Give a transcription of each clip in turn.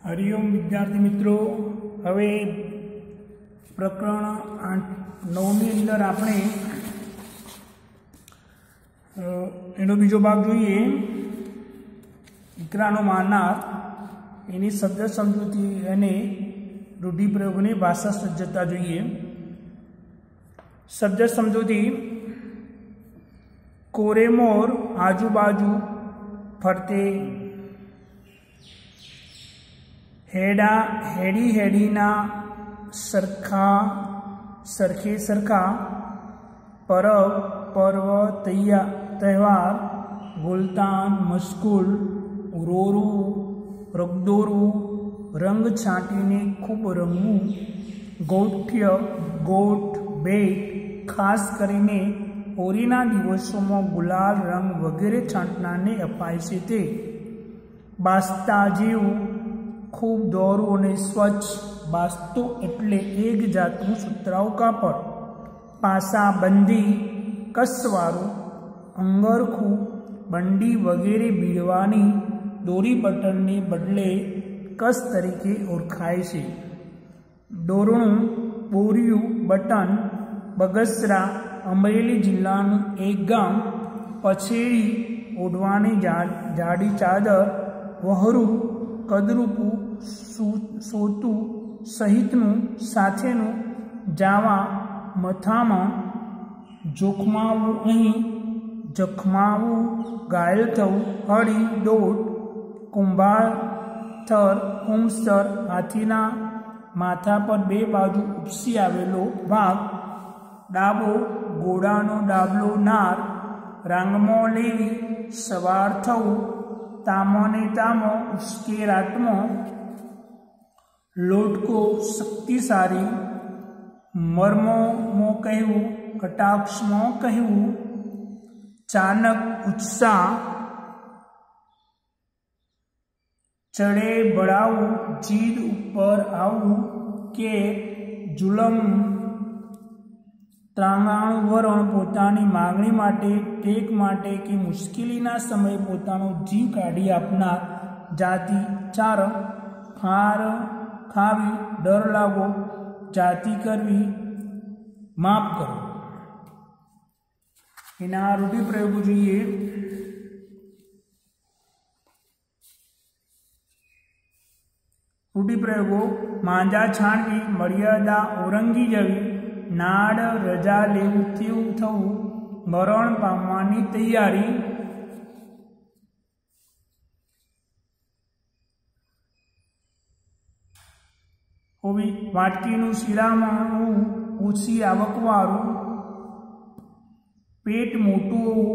हरिओम विद्यार्थी मित्रों, हवे प्रकरण 9 अंदर आपणे एनो बीजो भाग जोईए। દીકરાનો મારનાર એની શબ્દ સમજૂતી અને રૂઢિપ્રયોગની ભાષા સજ્જતા જોઈએ। શબ્દ સમજૂતી: કોરે મોર આજુબાજુ ફરતે, हेड़ा हेड़ी हेड़ीना सरखा सरखे सरखा, परब पर्व तहेवार, गुलतान मस्कुल, रोरू रगदोरू, रंग छांटीने खूब रंगवू, गौठ्य गोठ भेट, खास करीने होळीना दिवसोमां गुलाल रंग वगैरे छांटनारने अपाय छे ते। बास्ता जेवू, खूब दोरू और स्वच्छ, बास्तो एटले एक जातनु सुतराऊ कापड़। पासा बंदी कसवारू, अंगरखू बंडी वगैरे बीड़वानी दोरी बटन ने बदले कस तरीके ओळखाय छे। दोरणु बोरियू बटन बगसरा अमरेली जिल्लानु एक गाम। पछेड़ी ओढवानी जाडी चादर, वहरू कदरूपू सोतू सहितनु साथेनु जावा मथामां जोखमावू, अहीं जखमावू, घायल थवू, हળી દોટ, कुंभाथर कुंभस्तर, हाथीना माथा पर बे बाजू उपसी आवेलो भाग, डाबो घोड़ानो डाबलो नार, रांगमो लेवी सवार थवू, तामो ने तामो उश्केरात्मो, लोटको शक्तिशाली, मर्मो मो कहवू, कटाक्ष मो कहवू, चाणक उत्साह, चढ़े बढ़ावू, जीद ऊपर आवू, के जुलम ત્રાંગાણું વરણ, પોતાની માગણી માટે, ટેક માટે કે મુશ્કેલીના સમયે પોતાનો જીવ કાઢી આપનાર જાતિ। ચારણ ખાર ખાવી, ડર લાગવો, જાતિ કરવી, માફ કરો। એના રૂઢિપ્રયોગો જોઈએ। રૂઢિપ્રયોગો: માંજા છાણવી, મર્યાદા ઓરંગી જવી, नाड़ रजा लेवू तेवू थवू, मरण पामवानी तैयारी। होवी वाटकीनु शिरामणु ओછી आवकवाळू, पेट मोटू होवू,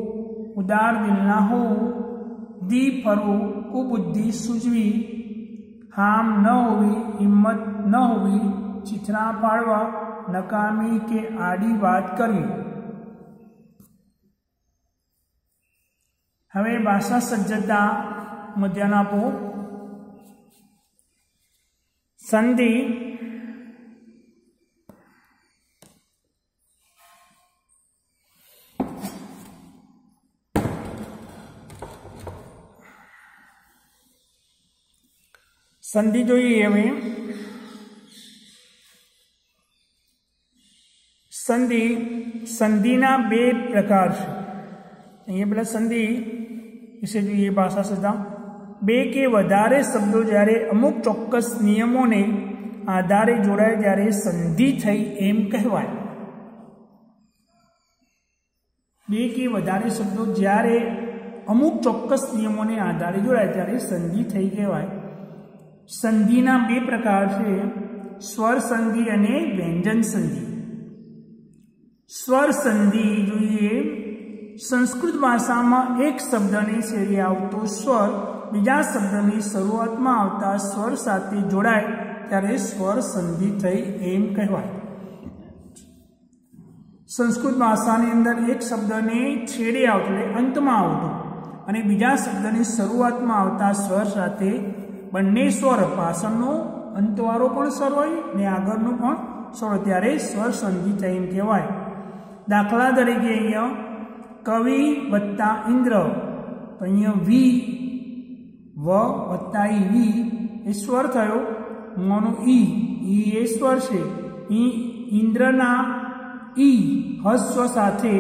उदार दिलना होवू, दी फरवू, कुबुद्धि सूझवी, हाम न होवी, हिम्मत न होवी, चिथरा पाड़वा, नकामी के आड़ी बात करवी। हवे भाषा सज्जता में ध्यान आपो। संधि: संधि जोईए हवे। संधि संधिना बे प्रकार छे। अहींया पेला संधि विषे जोईए भाषा सज्जता। बे के वधारे शब्दों ज्यारे अमुक चोक्कस नियमोने आधारे जोड़ाय त्यारे संधि थई एम कहेवाय। बे के वधारे शब्दों ज्यारे अमुक चोक्कस नियमोने आधारे जोड़ाय त्यारे संधि थई कहेवाय। संधिना बे प्रकार छे, स्वर संधि अने व्यंजन संधि। स्वर संधि जोईए। संस्कृत भाषा में एक शब्द ने छेड़े आवतो स्वर बीजा शब्द की शुरुआत में आवता स्वर साथे जोड़ाय त्यारे स्वर संधि थई एम कहेवाय। संस्कृत भाषा ने अंदर एक शब्द ने छेड़े आवतो एटले अंत में आवतो अने बीजा शब्द की शुरुआत में आवता स्वर साथे बंने स्वर, पाछळनो अंतवाळो पण स्वर होय ने आगळनो पण स्वर, त्यारे स्वर संधि थई एम कहेवाय। दाखला तरीके अहींया कवि वत्ता इंद्र, तो अहींया वी व वत्ता वी એ સ્વર થયો, મોનો ઈ એ સ્વર છે। ઇન્દ્રના ઈ હસ્વ સાથે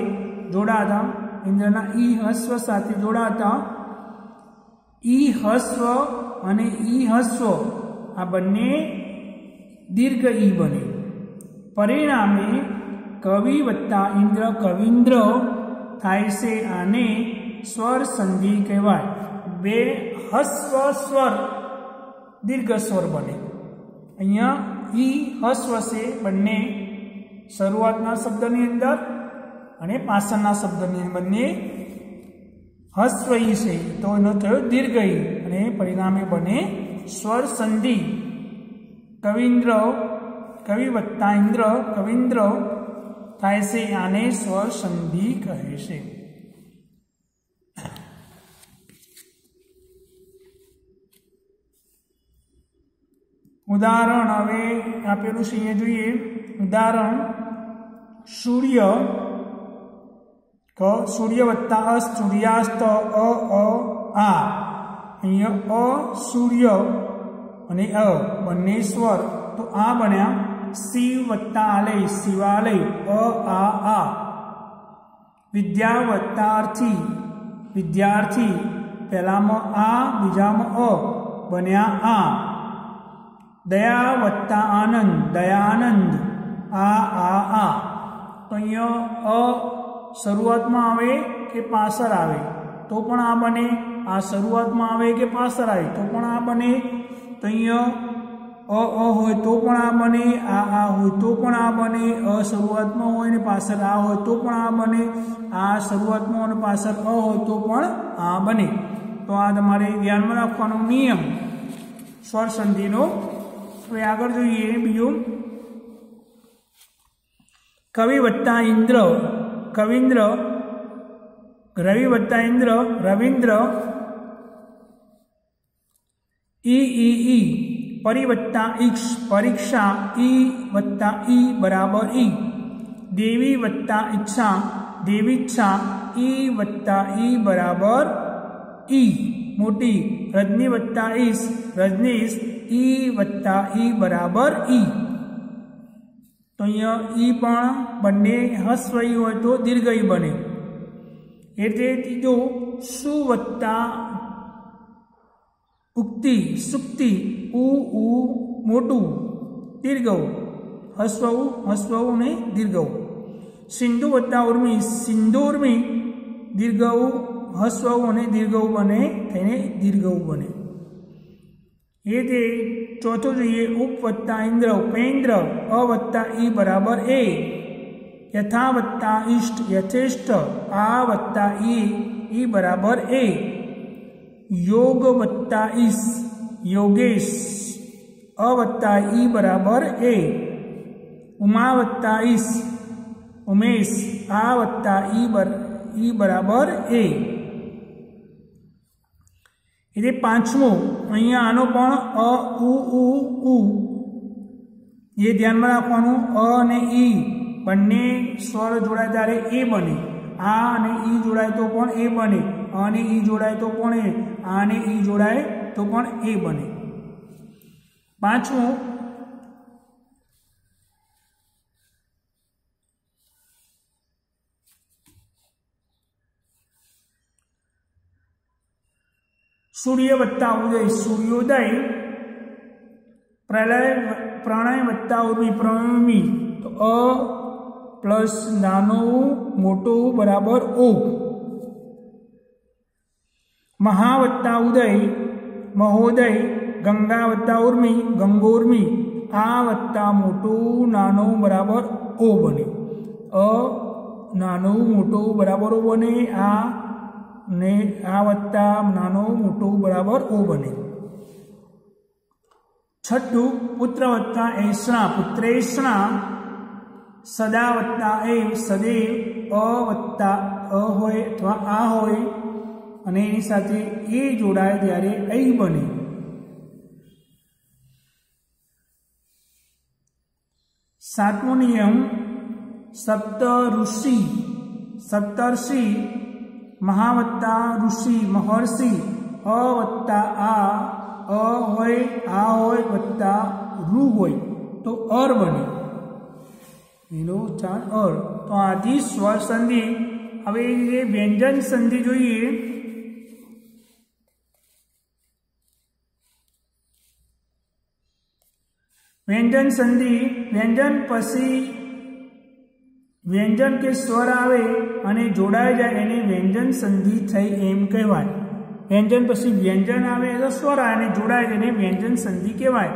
જોડાતા, ઇન્દ્રના ઈ હસ્વ સાથે જોડાતા ઈ હસ્વ અને ઈ હસ્વ આ બંને દીર્ઘ ઈ બને। પરિણામે કવિ વત્તા ઇન્દ્ર કવિન્દ્ર થાય છે। આને સ્વર સંધિ કહેવાય। બે હસ્વ સ્વર દીર્ઘ સ્વર બને। અહીંયા ઈ હસ્વ છે બંને શરૂઆતના શબ્દની અંદર અને પાછળના શબ્દની બંને હસ્વ ઈ છે, તો એનો થયો દીર્ઘ ઈ અને પરિણામે બને સ્વર સંધિ। કવિન્દ્ર કવિ વત્તા ઇન્દ્ર કવિન્દ્ર થાય છે, આને સ્વર સંધિ કહે છે। ઉદાહરણ હવે આપેલું છે અહીંયા જોઈએ। ઉદાહરણ સૂર્ય સૂર્ય વત્તા અસ્ત સૂર્યાસ્ત આ। અહીંયા સૂર્ય અને બંને સ્વર, તો આ બન્યા શિવ વત્તા આલય શિવાલય આ। વિદ્યા વત્તા અર્થી વિદ્યાર્થી, પહેલામાં આ બીજામાં બન્યા આ। દયા વત્તા આનંદ દયાનંદ આ। તો અહીંયા શરૂઆતમાં આવે કે પાછળ આવે તો પણ આ બને, આ શરૂઆતમાં આવે કે પાછળ આવે તો પણ આ બને। તો અહીંયા હોય તો પણ આ બને, આ હોય તો પણ આ બને, શરૂઆતમાં હોય ને પાછળ આ હોય તો પણ આ બને, આ શરૂઆતમાં અને પાછળ હોય તો પણ આ બને। તો આ તમારે ધ્યાનમાં રાખવાનો નિયમ સ્વર સંધિનો। હવે આગળ જોઈએ બીજું, કવિ વત્તા ઇન્દ્ર કવિન્દ્ર, રવિ વત્તા ઇન્દ્ર રવિન્દ્ર, ઈ પરિવત્તા ઈક્ષ પરીક્ષા, ઈ વત્તા ઈ બરાબર ઈ। દેવી વત્તા ઈચ્છા દેવીચ્છા, ઈ વત્તા ઈ બરાબર ઈ મોટી। રજની વત્તા ઈશ રજનીશ, ઈ વત્તા ઈ બરાબર ઈ। તો અહીંયા ઈ પણ બંને હસ્વઈ હોય તો દીર્ઘઈ બને। એટલે ત્રીજો સુ વત્તા ઉક્તિ સુક્તિ, ઉ મોટું દીર્ઘ હસ્વ ને દીર્ઘ। સિંધુ વત્તા ઉર્મી સિંધુર્મી, દીર્ઘ હસ્વ અને દીર્ઘ બને થઈને દીર્ઘ બને। એ તે ચોથું જોઈએ, ઉપ વત્તા ઇન્દ્ર ઉપેન્દ્ર, વત્તા ઈ બરાબર એ। યથા વત્તા ઇષ્ટ યથેષ્ટ, આ વત્તા ઈ બરાબર એ। યોગ વત્તા ઈશ યોગેશ, વત્તા ઈ બરાબર એ। ઉમા વત્તા ઈશ ઉમેશ, આ વત્તા ઈ બરાબર એ। એટલે પાંચમું અહીંયા આનો પણ ઉ એ ધ્યાનમાં રાખવાનું। અને ઈ બંને સ્વર જોડાય ત્યારે એ બને, આ અને ઈ જોડાય તો પણ એ બને, અને ઈ જોડાય તો પણ એ, આને ઈ જોડાય તો પણ એ બને। પાંચમું સૂર્ય વત્તા ઉદય સૂર્યોદય, પ્રણય વત્તા ઉર્મી પ્રણમી, તો પ્લસ નાનું મોટું બરાબર ઓ। મહા વત્તા ઉદય મહોદય, ગંગા વત્તા ઉર્મી ગંગોર્મી, આ વત્તા મોટું નાનું બરાબર ઓ બને। નાનું મોટું બરાબર ઓ બને, આ ને આ વત્તા નાનું મોટું બરાબર ઓ બને। છઠ્ઠું પુત્ર વત્તા એષણા પુત્રેષણા, સદા વત્તા એ સદૈવ, વત્તા હોય અથવા આ હોય અને એની સાથે એ જોડાય ત્યારે ऐ બને। સાતમો નિયમ સપ્ત ઋષિ સપ્તર્ષિ, મહાવત્તા ઋષિ મહર્ષિ, વત્તા આ હોય होय आ होय वत्ता रु होय तो अर बने एनो चार अर। तो आथी स्वर संधि। हवे ये व्यंजन संधि जोईए व्यंजन संधि व्यंजन पछी व्यंजन के स्वर आवे अने जोड़ाई जाए एने व्यंजन संधि थई एम कहेवाय। व्यंजन पछी व्यंजन आवे तो स्वर आवे जोड़ाई जाए व्यंजन संधि कहेवाय।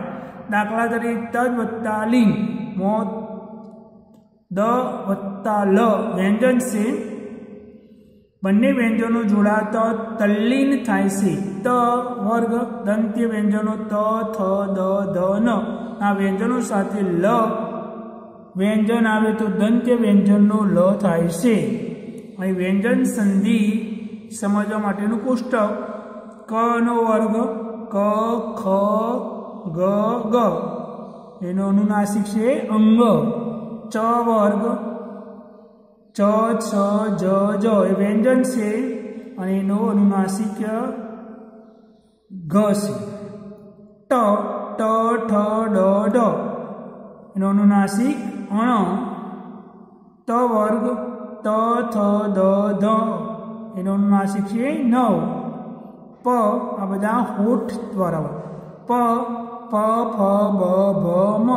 दाखला तरीके तद वत्ता लिंग मो द वत्ता ल व्यंजन से बने व्यंजनों जोड़ाता तल्लीन थाय छे। त वर्ग दंत्य व्यंजनों त थ द ध न आ व्यंजनों साथे ल व्यंजन आवे तो दंत्य व्यंजनों ल थाय छे। अहीं व्यंजन संधि समजवा माटेनुं कोष्टक क नो वर्ग क ख ग ग एनो अनुनासिक छे अंग। च वर्ग च छ ज ज ए व्यंजन छे अने एनो अनुनासिक ग छे। ट ट ठ ड ड एनो अनुनासिक अण। त वर्ग त थ द ध एनो अनुनासिक छे नव। प आ बधा होठ द्वारा प फ ब भ म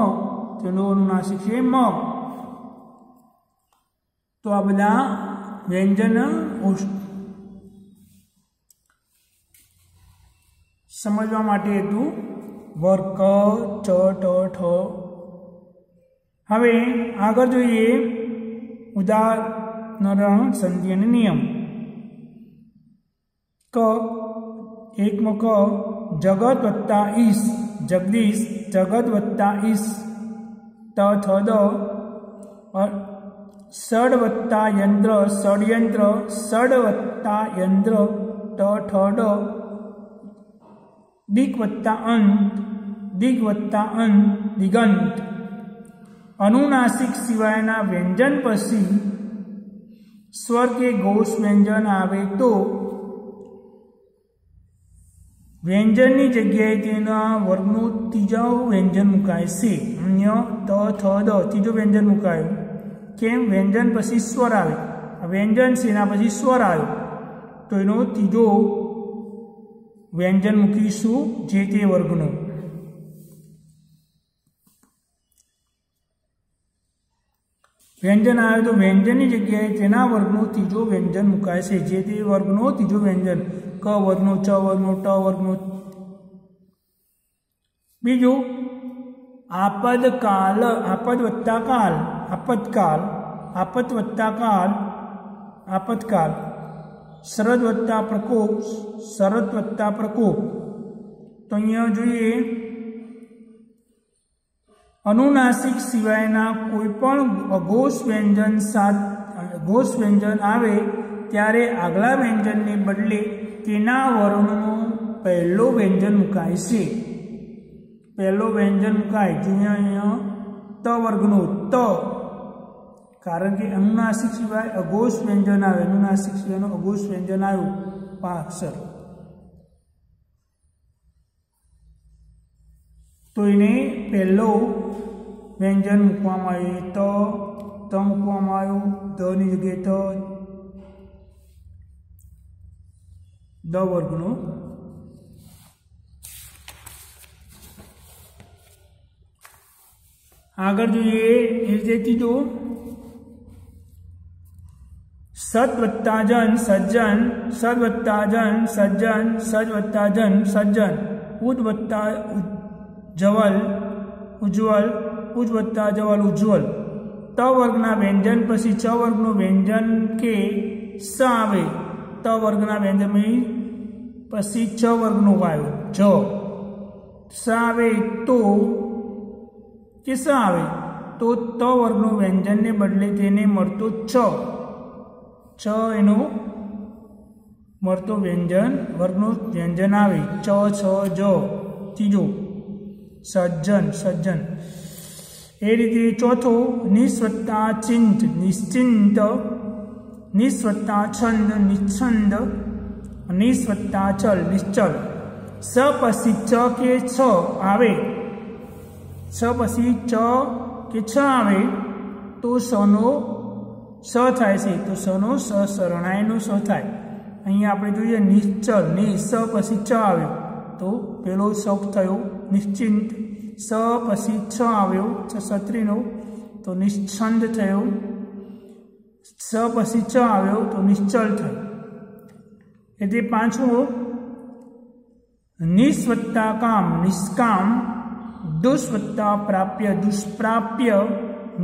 तेनो अनुनासिक छे म। तो आ बधा व्यंजन समझवा माटे हेतु वर्ग क च ट ठ। हवे आगळ जोईए उदाहरण संधि अने नियम। क एक में क जगत वत्ता ईश जगदीश जगत वत्ता ईश त थ द। और षड वत्ता यंत्र षड्यंत्र षड वत्ता यंत्र ट ठ ड। दिक् वत्ता अंत दिग् वत्ता अंत दिगंत। अनुनासिक सिवायना व्यंजन पछी स्वर के घोष व्यंजन आवे तो व्यंजन की जगह तेना वर्गनु तीजो व्यंजन मुकाय छे। अन्य त थ द तीजो व्यंजन मुकायो केम व्यंजन पछी स्वर आवे व्यंजन सेना पछी स्वर आव्यो तो एनो तीजो व्यंजन मूकीशुं जे ते वर्गनो। व्यंजन आवे तो व्यंजन की जगह तेना वर्गनो तीजो व्यंजन मुकाय छे जे ते वर्गनो तीजो व्यंजन। क वर्गनो च वर्गनो ट वर्गनो। बीजो आपदकाल आपद वत्ता काल आपतकाल आपत वत्ता काल आपतकाल। शरद वत्ता प्रकोप शरद वत्ता प्रकोप। तो अहींया जोईए अनुनासिक सिवायना कोईपण अघोष व्यंजन घोष व्यंजन आवे त्यारे आगला व्यंजन ने बदले तेना वर्णनो पहलो व्यंजन मुकाय छे। पहलो व्यंजन मुकाय जोईए अहींया त वर्गनो त कारण के अनुनासिक सिवाय अघोष व्यंजन आवे अनुनासिक सिवायनो अघोष व्यंजन आव्युं पाक्षर तो एने पहलो व्यंजन मूकवामां आव्युं त मूकवामां आव्युं ध नी जग्याए त द वर्गनो। आगळ जोईए ए रीते तीजो सत वत्ता जन सज्जन सद वत्ता जन सज्जन सज वत्ता जन सज्जन। उद वत्ता जवल उज्ज्वल उज वत्ता जवल उज्ज्वल। त वर्गना व्यंजन पछी च वर्गनो व्यंजन के स आवे त वर्गना व्यंजन में पछी च वर्गनो आव्यो ज। स आवे तो के स आवे तो त वर्गनो व्यंजन ने बदले तेने मळतो छ छ एनो मळतो व्यंजन वर्गनो व्यंजन आवे च छ ज। तीजो सज्जन सज्जन। ए रीते चौथो निस वत्ता चिंत निश्चिंत निस वत्ता छंद निच्छंद निस वत्ता चल निश्चल। સ પછી ચ કે છ આવે, છ પછી ચ કે છ આવે તો સનો સ થાય છે, તો સનો સ શરણાઈનો સ થાય। અહીંયા આપણે જોઈએ નિશ્ચલ, ને સ પછી ચ આવ્યો તો પેલો સ થયો નિશ્ચિંત, સ પછી છ આવ્યો છત્રીનો તો નિશ્છંદ થયો, સ પછી ચ આવ્યો તો નિશ્ચલ થયો। એટલે પાંચમું નિસ વત્તા કામ નિષ્કામ, દુષ વત્તા પ્રાપ્ય દુષ્પ્રાપ્ય,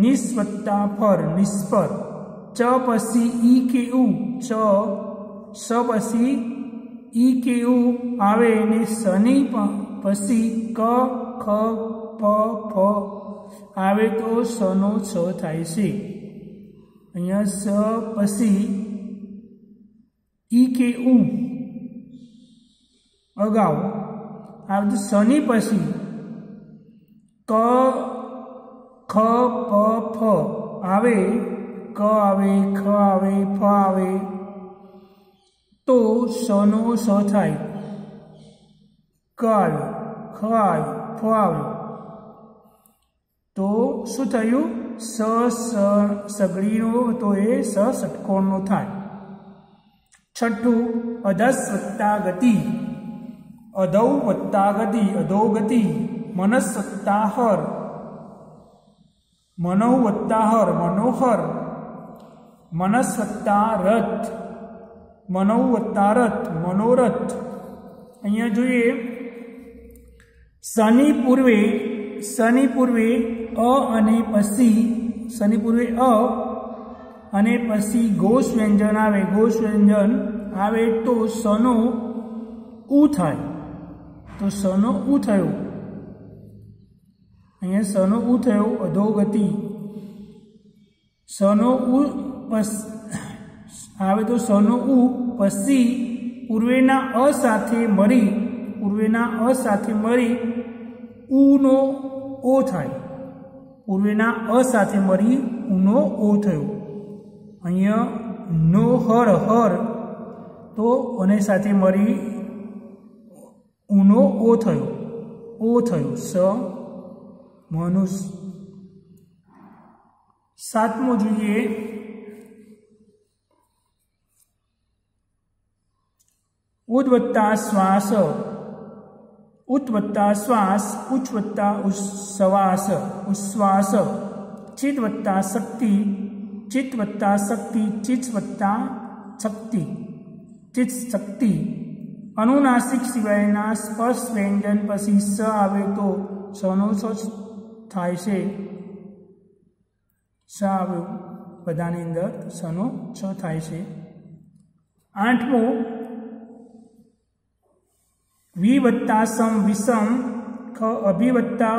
નિસ વત્તા ફર નિષ્ફર, ચ પછી ઈ કે ઉ ચ, સ પછી ઈ કે ઉ આવે ને સની પછી ક ખ પ ફ આવે તો સનો છ થાય છે। અહીંયા સ પછી ઈ કે ઉ અગાઉ આવે, સની પછી ક ખ પ ફ આવે, ક આવે ખ આવે ફ આવે તો સનો સ થાય। ક આવ્યો, ખ આવ્યો, ફ આવ્યો તો શું થયું? સ સગડીનો તો એ સ ષટકોણનો થાય। છઠ્ઠું અધસ વત્તા ગતિ, અધૌ વત્તા ગતિ, અધો ગતિ, મનસ વત્તા હર, મનો વત્તા હર મનોહર, મનસ વત્તા રથ, મનો વત્તા રથ મનોરથ। અહીંયા જોઈએ શનિ પૂર્વે અ અને પછી શનિ પૂર્વે અ અને પછી ઘોષ વ્યંજન આવે, ઘોષ વ્યંજન આવે તો સનો ઉ થાય, તો સનો ઉ થયો। અહીંયા સનો ઉ થયો અધોગતિ, સનો ઉ આવે તો સનો ઉ પછી પૂર્વેના અ સાથે મળી ઉનો ઓ થાય, પૂર્વેના અ સાથે મળી ઉનો ઓ થયો। અહીંયા નો હર હર તો અને સાથે મળી ઉનો ઓ થયો સ મનુષ્ય। સાતમો જોઈએ ઉદ વત્તા શ્વાસ, ઉત વત્તા શ્વાસ, ઉચ્ચ વત્તા ઉશ્વાસ ઉશ્વાસ, ચિત વત્તા શક્તિ, ચિત વત્તા શક્તિ, ચિત વત્તા શક્તિ ચિત શક્તિ। અનુનાસિક સિવાયના સ્પર્શ વ્યંજન પછી સ આવે તો સનો સ થાય છે, સ આવ્યો બધાની અંદર સનો છ થાય છે। આઠમો વિ વત્તા સમ વિષમ, ખ અભિ વત્તા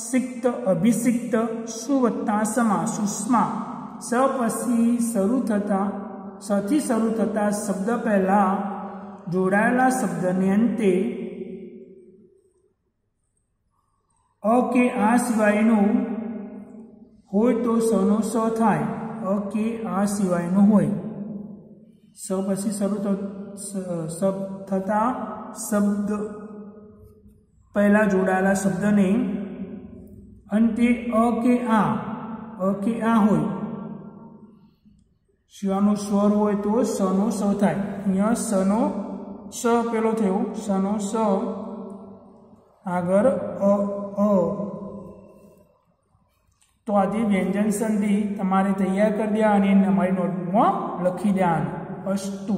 સિક્ત અભિસિક્ત, સુ વત્તા સમા સુષ્મા, સ પછી સથી શરૂ થતા શબ્દ પહેલા જોડાયેલા શબ્દને અંતે અ કે આ સિવાયનું હોય તો સનો સ થાય, અ કે આ સિવાયનું હોય, સ પછી શરૂ થતા શબ્દ પહેલા જોડાયેલા શબ્દને અંતે અ કે આ હોય, શિવાનો સ્વર હોય તો સનો સ થાય। અહીંયા સનો સ પેલો થયો, સનો સ આગળ અ તો આથી વ્યંજન સંધિ તમારે તૈયાર કરી દેવાની અને અમારી નોટબુકમાં લખી દેવાની। અસ્તુ।